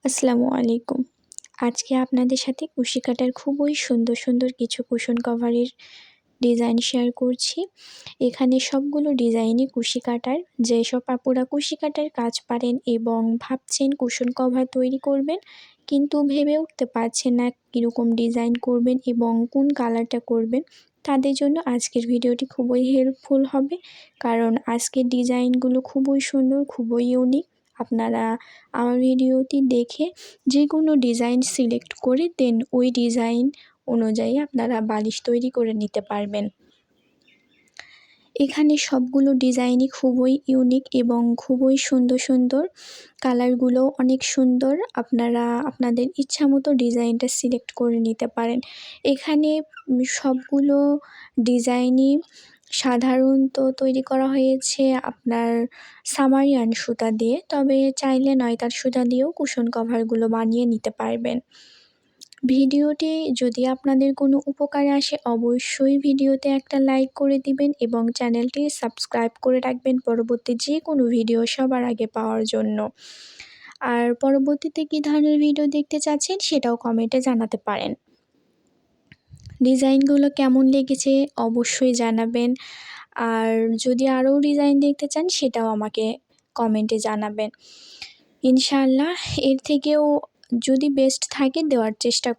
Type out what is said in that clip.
আসসালামু আলাইকুম। আজকে আপনাদের সাথে কুশি কাটার খুবই সুন্দর, সুন্দর কিছু কুশন কভারের ডিজাইন শেয়ার করছি। এখানে সবগুলো ডিজাইনই কুশি কাটার। যেসব আপুরা কুশি কাটার কাজ পারেন এবং ভাবছেন কুশন কভার তৈরি করবেন কিন্তু ভেবে উঠতে পারছেন না কীরকম ডিজাইন করবেন এবং কোন কালারটা করবেন, তাদের জন্য আজকের ভিডিওটি খুবই হেল্পফুল হবে। কারণ আজকের ডিজাইনগুলো খুবই সুন্দর, খুবই ইউনিক। আপনারা আমার ভিডিওটি দেখে যে কোনো ডিজাইন সিলেক্ট করে দেন ওই ডিজাইন অনুযায়ী আপনারা বালিশ তৈরি করে নিতে পারবেন। এখানে সবগুলো ডিজাইনই খুবই ইউনিক এবং খুবই সুন্দর সুন্দর, কালারগুলো অনেক সুন্দর। আপনারা আপনাদের ইচ্ছামতো ডিজাইনটা সিলেক্ট করে নিতে পারেন। এখানে সবগুলো ডিজাইনই সাধারণত তৈরি করা হয়েছে আপনার সামারিয়ান সুতা দিয়ে, তবে চাইলে নয়তার সুতা দিয়েও কুশন কভারগুলো বানিয়ে নিতে পারবেন। ভিডিওটি যদি আপনাদের কোনো উপকারে আসে অবশ্যই ভিডিওতে একটা লাইক করে দিবেন এবং চ্যানেলটি সাবস্ক্রাইব করে রাখবেন পরবর্তী যে কোনো ভিডিও সবার আগে পাওয়ার জন্য। আর পরবর্তীতে কী ধরনের ভিডিও দেখতে চাচ্ছেন সেটাও কমেন্টে জানাতে পারেন। ডিজাইনগুলো কেমন লেগেছে অবশ্যই জানাবেন। আর যদি আরও ডিজাইন দেখতে চান সেটাও আমাকে কমেন্টে জানাবেন। ইনশাআল্লাহ এর থেকেও যদি বেস্ট থাকে দেওয়ার চেষ্টা